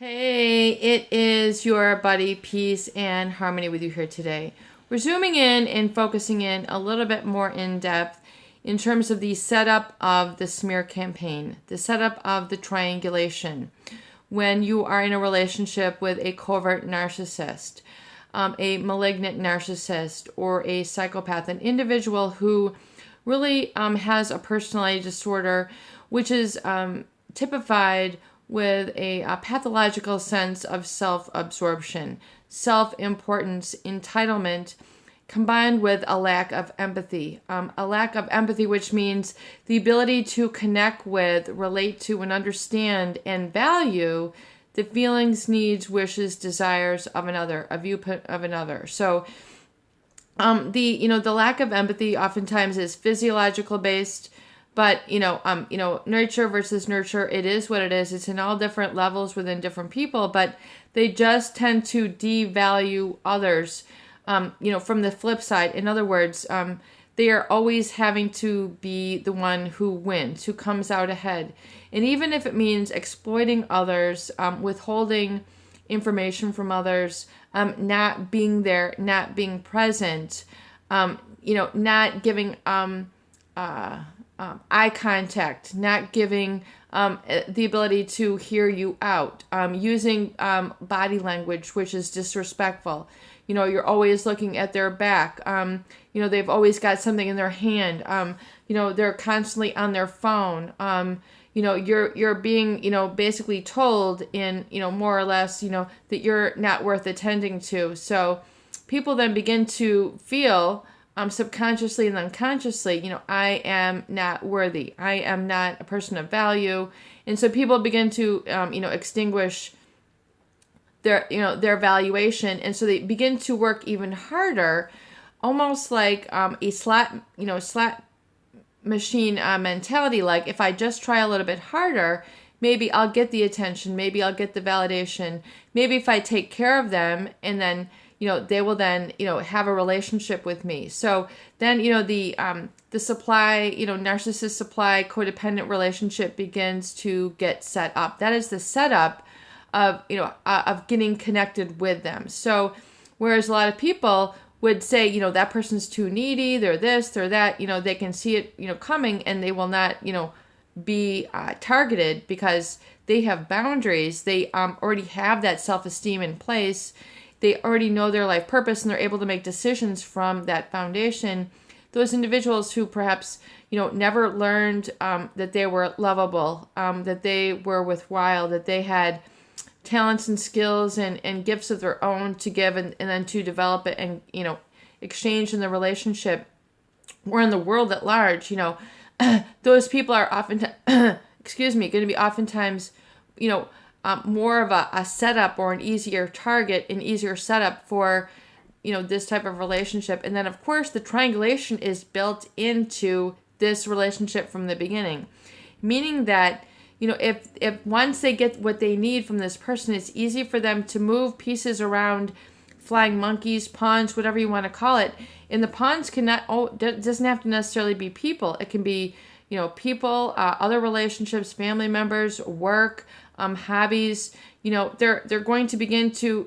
Hey, it is your buddy Peace and Harmony with you here today. We're zooming in and focusing in a little bit more in depth in terms of the setup of the smear campaign, the setup of the triangulation. When you are in a relationship with a covert narcissist, a malignant narcissist, or a psychopath, an individual who really has a personality disorder, which is typified with a pathological sense of self-absorption, self-importance, entitlement, combined with a lack of empathy. A lack of empathy, which means the ability to connect with, relate to, and understand and value the feelings, needs, wishes, desires of another, a viewpoint of another. So the lack of empathy oftentimes is physiological based. But, nurture versus nurture, it is what it is. It's in all different levels within different people, but they just tend to devalue others, from the flip side. In other words, they are always having to be the one who wins, who comes out ahead. And even if it means exploiting others, withholding information from others, not being there, not being present, not giving eye contact, not giving the ability to hear you out, using body language, which is disrespectful. You're always looking at their back. They've always got something in their hand. They're constantly on their phone. You're being, basically told in, more or less, that you're not worth attending to. So people then begin to feel subconsciously and unconsciously, I am not worthy. I am not a person of value. And so people begin to, extinguish their valuation. And so they begin to work even harder, almost like a slot machine mentality. Like, if I just try a little bit harder, maybe I'll get the attention. Maybe I'll get the validation. Maybe if I take care of them and then they will then, have a relationship with me. So then, the supply, narcissist supply codependent relationship begins to get set up. That is the setup of, of getting connected with them. So whereas a lot of people would say, that person's too needy, they're this, they're that, they can see it, coming, and they will not, be targeted because they have boundaries. They already have that self-esteem in place. They already know their life purpose, and they're able to make decisions from that foundation. Those individuals who perhaps, never learned that they were lovable, that they were worthwhile, that they had talents and skills and gifts of their own to give and then to develop it and, exchange in the relationship or in the world at large, those people are often, going to be oftentimes, more of a setup or an easier target, an easier setup for, this type of relationship. And then, of course, the triangulation is built into this relationship from the beginning, meaning that, if once they get what they need from this person, it's easy for them to move pieces around, flying monkeys, pawns, whatever you want to call it. And the pawns doesn't have to necessarily be people. It can be, people, other relationships, family members, work, hobbies. They're going to begin to,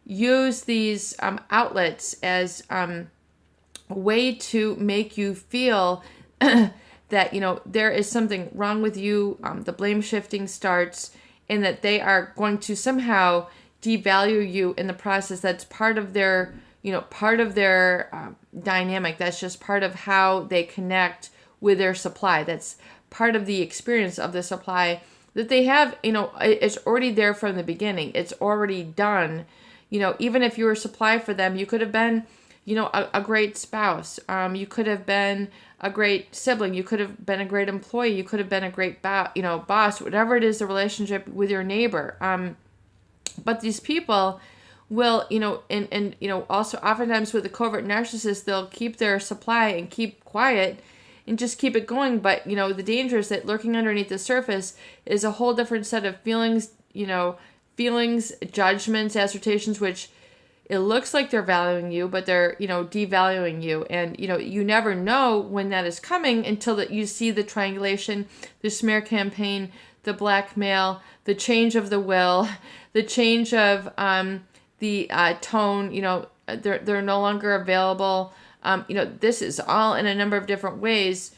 use these outlets as a way to make you feel that, there is something wrong with you. The blame shifting starts, and that they are going to somehow devalue you in the process. That's part of their, dynamic. That's just part of how they connect with their supply. That's part of the experience of the supply that they have. It's already there from the beginning. It's already done. Even if you were supply for them, you could have been, a great spouse. You could have been a great sibling. You could have been a great employee. You could have been a great, boss, whatever it is, the relationship with your neighbor. But these people will, and also oftentimes with the covert narcissist, they'll keep their supply and keep quiet and just keep it going. But, the danger is that lurking underneath the surface is a whole different set of feelings, judgments, assertions, which it looks like they're valuing you, but they're, devaluing you. And, you never know when that is coming until that you see the triangulation, the smear campaign, the blackmail, the change of the will, the change of the tone, they're no longer available. This is all in a number of different ways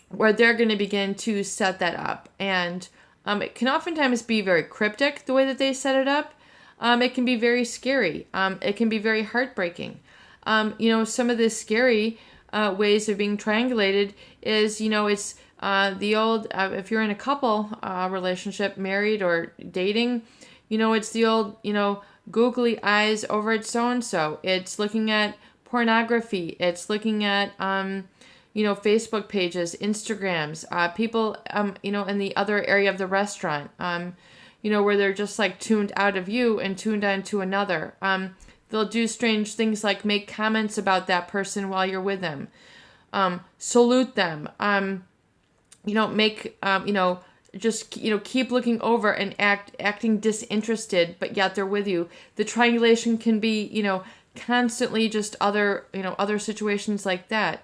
where they're going to begin to set that up. And it can oftentimes be very cryptic, the way that they set it up. It can be very scary. It can be very heartbreaking. Some of the scary ways of being triangulated is, it's the old, if you're in a couple relationship, married or dating, it's the old, googly eyes over at so-and-so. It's looking at pornography. It's looking at, Facebook pages, Instagrams, people, in the other area of the restaurant, where they're just like tuned out of you and tuned on to another. They'll do strange things like make comments about that person while you're with them, salute them, keep looking over and acting disinterested, but yet they're with you. The triangulation can be, constantly just other situations like that.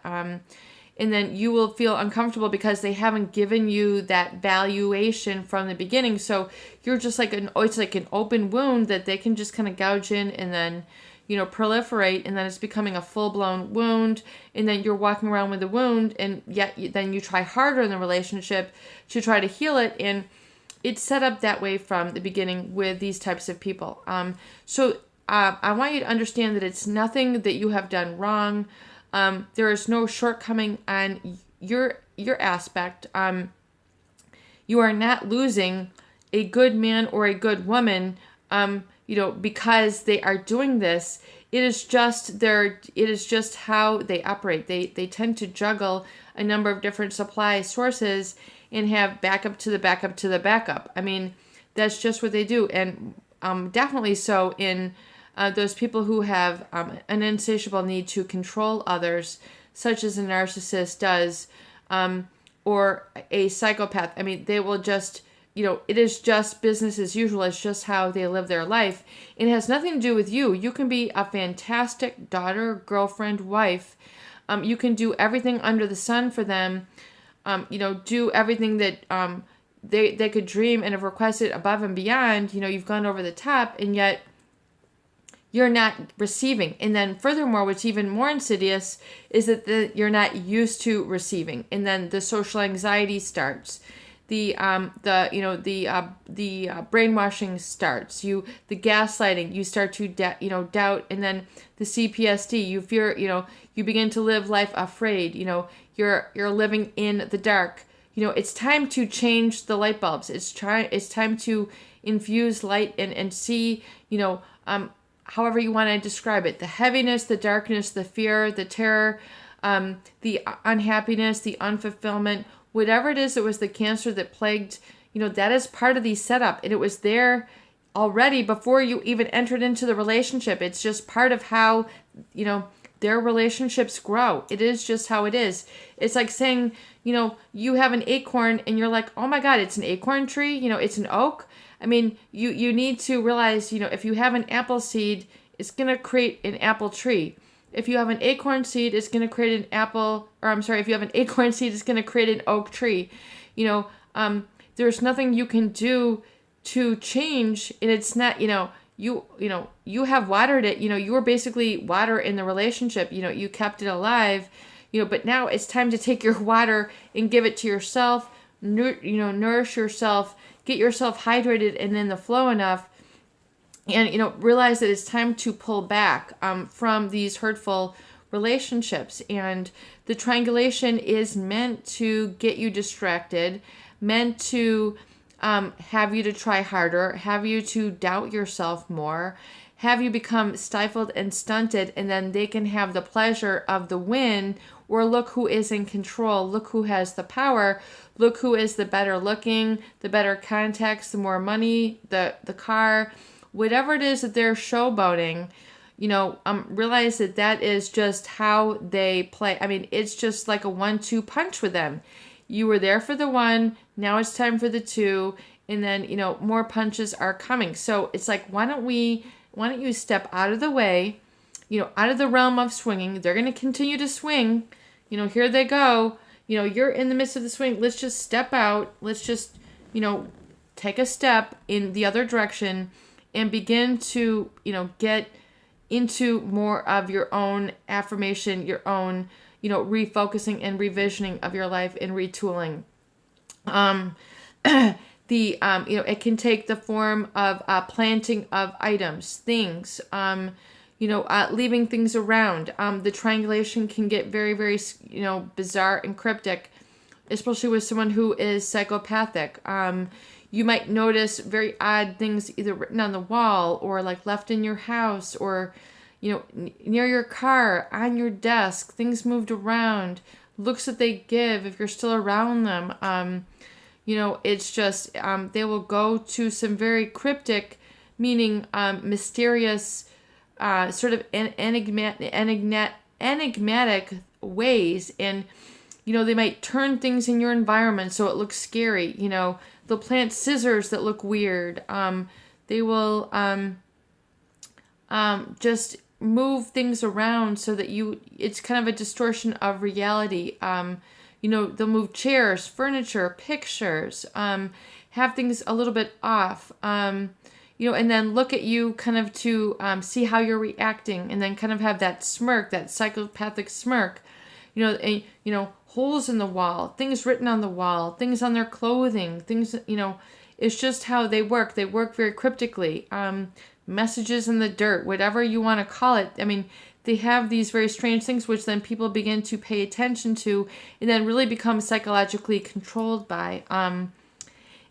And then you will feel uncomfortable because they haven't given you that valuation from the beginning. So you're just like it's like an open wound that they can just kind of gouge in and then, proliferate, and then it's becoming a full-blown wound, and then you're walking around with a wound, and yet then you try harder in the relationship to try to heal it, and it's set up that way from the beginning with these types of people. So I want you to understand that it's nothing that you have done wrong. There is no shortcoming on your aspect. You are not losing a good man or a good woman, because they are doing this. It is just how they operate. They tend to juggle a number of different supply sources and have backup to the backup to the backup. I mean, that's just what they do. And definitely so in those people who have an insatiable need to control others, such as a narcissist does, or a psychopath. I mean, they will just, it is just business as usual. It's just how they live their life. It has nothing to do with you. You can be a fantastic daughter, girlfriend, wife. You can do everything under the sun for them. Do everything that they could dream and have requested above and beyond. You've gone over the top, and yet you're not receiving. And then furthermore, what's even more insidious is that you're not used to receiving. And then the social anxiety starts. The brainwashing starts. The gaslighting, you start to doubt, and then the CPSD, you fear, you begin to live life afraid. You're living in the dark. It's time to change the light bulbs. It's time to infuse light and see, however you want to describe it, the heaviness, the darkness, the fear, the terror, the unhappiness, the unfulfillment, whatever it is that was the cancer that plagued, that is part of the setup. And it was there already before you even entered into the relationship. It's just part of how, their relationships grow. It is just how it is. It's like saying, you have an acorn and you're like, oh my God, it's an acorn tree. It's an oak. I mean, you need to realize, if you have an apple seed, it's going to create an apple tree. If you have an acorn seed, it's going to create if you have an acorn seed, it's going to create an oak tree. There's nothing you can do to change, and it's not, you have watered it, you were basically water in the relationship, you kept it alive, but now it's time to take your water and give it to yourself, nourish yourself, get yourself hydrated and in the flow enough, and realize that it's time to pull back from these hurtful relationships. And the triangulation is meant to get you distracted, meant to have you to try harder, have you to doubt yourself more, have you become stifled and stunted, and then they can have the pleasure of the win, or look who is in control, look who has the power, look who is the better looking, the better contacts, the more money, the car, whatever it is that they're showboating. Realize that is just how they play. I mean, it's just like a 1-2 punch with them. You were there for the one, now it's time for the two, and then, more punches are coming. So it's like, why don't you step out of the way, out of the realm of swinging. They're going to continue to swing. Here they go. You're in the midst of the swing. Let's just step out. Let's just, take a step in the other direction and begin to, get into more of your own affirmation, your own, refocusing and revisioning of your life and retooling. It can take the form of planting of items, things, leaving things around. The triangulation can get very, very, bizarre and cryptic, especially with someone who is psychopathic. You might notice very odd things either written on the wall or like left in your house or, near your car, on your desk, things moved around, looks that they give if you're still around them. It's just, they will go to some very cryptic, meaning mysterious, sort of enigmatic ways. And, they might turn things in your environment so it looks scary. They'll plant scissors that look weird. They will just move things around so that it's kind of a distortion of reality. They'll move chairs, furniture, pictures, have things a little bit off, and then look at you kind of to see how you're reacting, and then kind of have that smirk, that psychopathic smirk, holes in the wall, things written on the wall, things on their clothing, things, it's just how they work. They work very cryptically, messages in the dirt, whatever you want to call it. I mean, they have these very strange things which then people begin to pay attention to and then really become psychologically controlled by.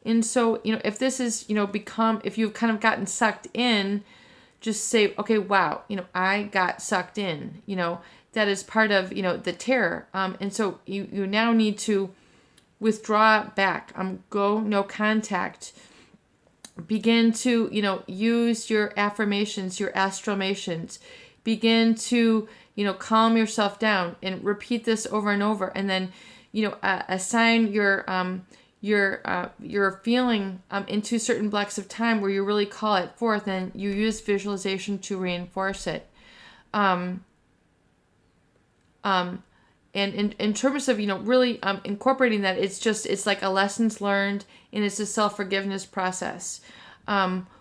And so, if this is, if you've kind of gotten sucked in, just say, okay, wow, I got sucked in, that is part of, the terror. And so you now need to withdraw back, go no contact, begin to, use your affirmations, your astramations, begin to, calm yourself down and repeat this over and over. And then, assign your feeling into certain blocks of time where you really call it forth, and you use visualization to reinforce it. And in terms of, really incorporating that, it's like a lessons learned, and it's a self-forgiveness process,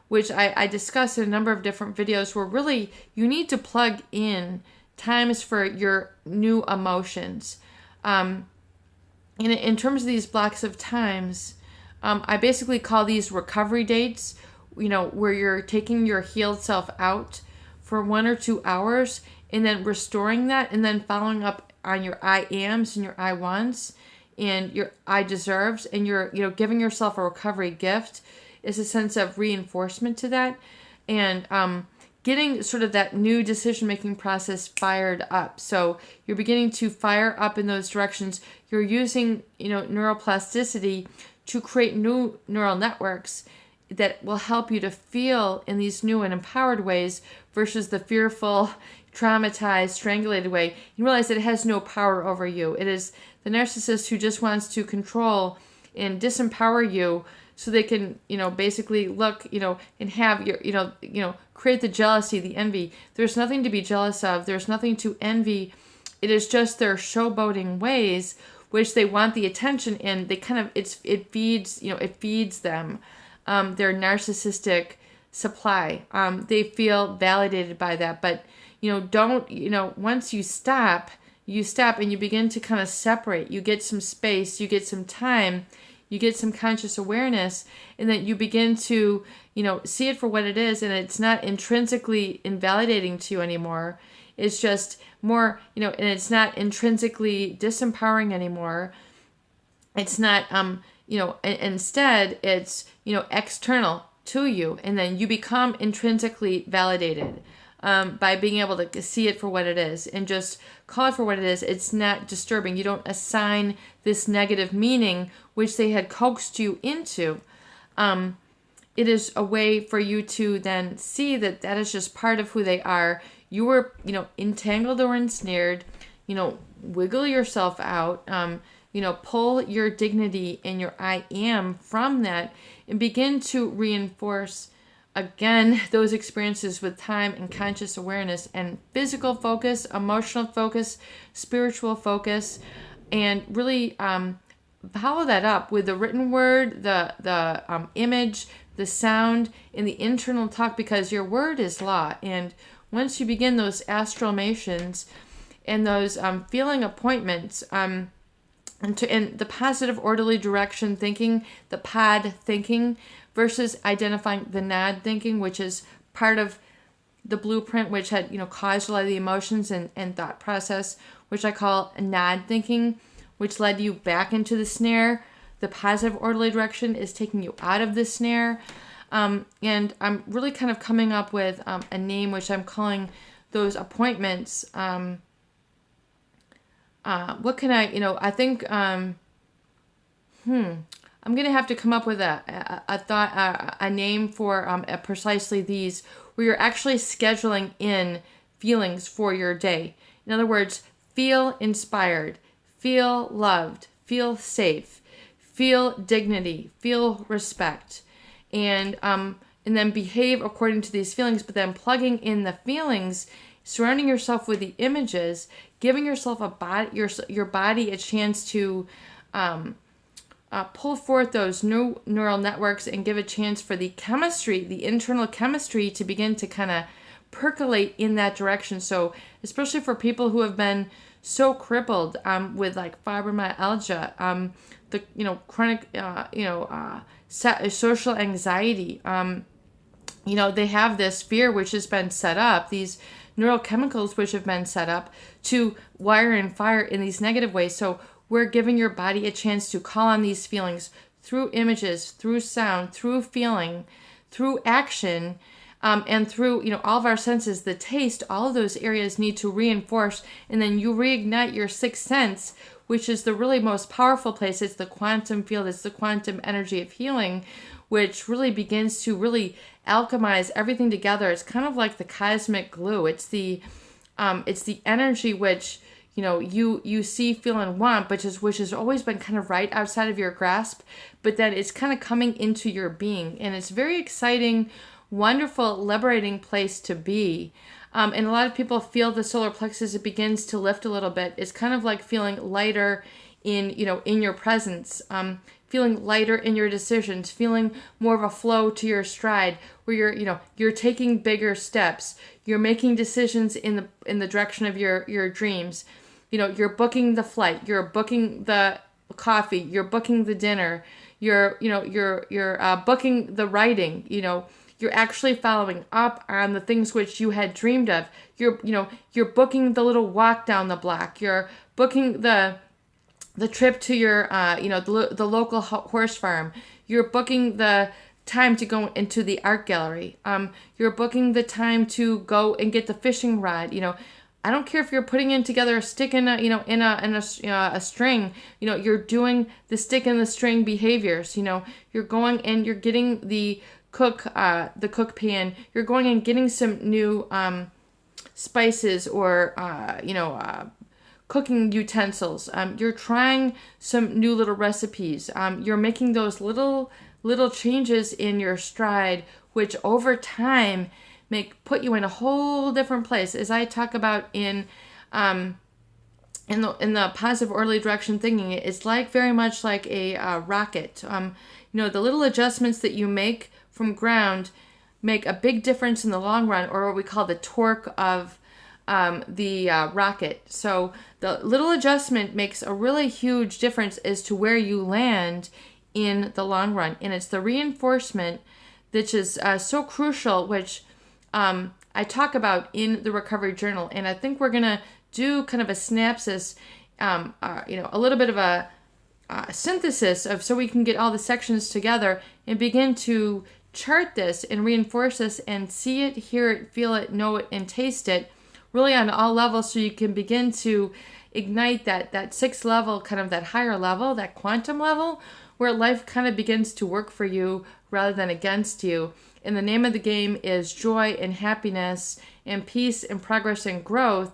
which I discuss in a number of different videos, where really you need to plug in times for your new emotions. In terms of these blocks of times, I basically call these recovery dates, where you're taking your healed self out for 1 or 2 hours and then restoring that, and then following up on your I ams and your I wants and your I deserves, and you're, giving yourself a recovery gift is a sense of reinforcement to that, and getting sort of that new decision-making process fired up. So you're beginning to fire up in those directions. You're using, neuroplasticity to create new neural networks that will help you to feel in these new and empowered ways versus the fearful, traumatized, strangulated way. You realize that it has no power over you. It is the narcissist who just wants to control and disempower you so they can, basically look, and have your, create the jealousy, the envy. There's nothing to be jealous of. There's nothing to envy. It is just their showboating ways, which they want the attention in. They kind of, it feeds them their narcissistic supply. They feel validated by that, but once you stop and you begin to kind of separate. You get some space, you get some time, you get some conscious awareness, and then you begin to, see it for what it is, and it's not intrinsically invalidating to you anymore. It's just more, and it's not intrinsically disempowering anymore. It's not, instead it's, external to you, and then you become intrinsically validated by being able to see it for what it is and just call it for what it is. It's not disturbing. You don't assign this negative meaning which they had coaxed you into. It is a way for you to then see that that is just part of who they are. You were, entangled or ensnared, wiggle yourself out, pull your dignity and your I am from that, and begin to reinforce again those experiences with time and conscious awareness and physical focus, emotional focus, spiritual focus, and really follow that up with the written word, the image, the sound, and the internal talk, because your word is law. And once you begin those astralmations and those feeling appointments, and the positive orderly direction thinking, the pod thinking, versus identifying the nad thinking, which is part of the blueprint, which had, caused a lot of the emotions and thought process, which I call nad thinking, which led you back into the snare. The positive orderly direction is taking you out of the snare. And I'm really kind of coming up with a name which I'm calling those appointments. What can I think, I'm going to have to come up with a name for precisely these, where you're actually scheduling in feelings for your day. In other words, feel inspired, feel loved, feel safe, feel dignity, feel respect, and then behave according to these feelings, but then plugging in the feelings, surrounding yourself with the images, giving yourself your body a chance to pull forth those new neural networks and give a chance for the chemistry, the internal chemistry, to begin to kind of percolate in that direction. So especially for people who have been so crippled with like fibromyalgia, the chronic social anxiety, they have this fear which has been set up, these neurochemicals which have been set up to wire and fire in these negative ways. So we're giving your body a chance to call on these feelings through images, through sound, through feeling, through action, and through all of our senses. The taste, all of those areas need to reinforce, and then you reignite your sixth sense, which is the really most powerful place. It's the quantum field, it's the quantum energy of healing, which really begins to really alchemize everything together. It's kind of like the cosmic glue. It's the energy which you see, feel, and want, which has always been kind of right outside of your grasp, but then it's kind of coming into your being, and it's very exciting, wonderful, liberating place to be. And a lot of people feel the solar plexus, it begins to lift a little bit. It's kind of like feeling lighter in your presence, feeling lighter in your decisions, feeling more of a flow to your stride, where you're taking bigger steps, you're making decisions in the direction of your dreams. You're booking the flight, you're booking the coffee, you're booking the dinner, you're booking the writing. You're actually following up on the things which you had dreamed of. You're booking the little walk down the block. You're booking the trip to your the local horse farm. You're booking the time to go into the art gallery. You're booking the time to go and get the fishing rod. I don't care if you're putting in together a stick in a string. You're doing the stick and the string behaviors. You're going and you're getting the cook pan. You're going and getting some new spices or cooking utensils. You're trying some new little recipes. You're making those little changes in your stride, which over time put you in a whole different place. As I talk about in the positive orderly direction thinking, it's very much like a rocket. The little adjustments that you make from ground make a big difference in the long run, or what we call the torque of the rocket. So the little adjustment makes a really huge difference as to where you land in the long run. And it's the reinforcement that is so crucial, which I talk about in the recovery journal. And I think we're going to do kind of a synopsis, a little bit of a synthesis so we can get all the sections together and begin to chart this and reinforce this and see it, hear it, feel it, know it, and taste it really on all levels, so you can begin to ignite that sixth level, kind of that higher level, that quantum level, where life kind of begins to work for you rather than against you. And the name of the game is joy and happiness and peace and progress and growth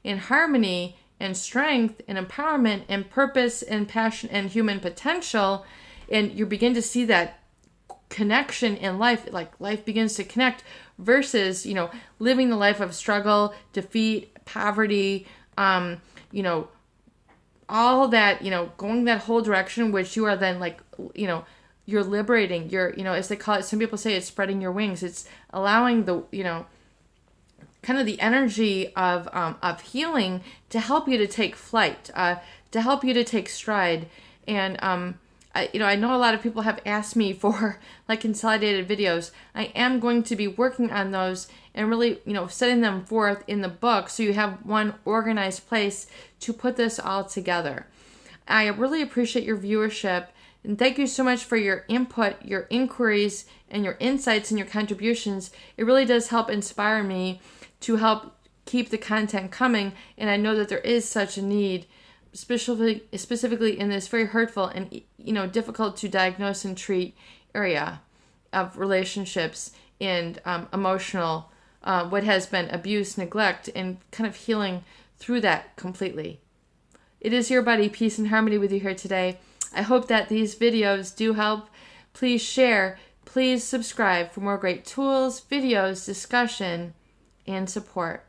and harmony and strength and empowerment and purpose and passion and human potential. And you begin to see that connection in life, like life begins to connect versus, living the life of struggle, defeat, poverty, all that, going that whole direction, which you are then like, you're liberating, as they call it, some people say it's spreading your wings. It's allowing the, kind of the energy of healing to help you to take flight, to help you to take stride. And, I know a lot of people have asked me for like consolidated videos. I am going to be working on those and really, setting them forth in the book so you have one organized place to put this all together. I really appreciate your viewership, and thank you so much for your input, your inquiries, and your insights and your contributions. It really does help inspire me to help keep the content coming, and I know that there is such a need, specifically in this very hurtful and difficult to diagnose and treat area of relationships and emotional, what has been abuse, neglect, and kind of healing through that completely. It is your buddy, Peace and Harmony, with you here today. I hope that these videos do help. Please share, please subscribe for more great tools, videos, discussion, and support.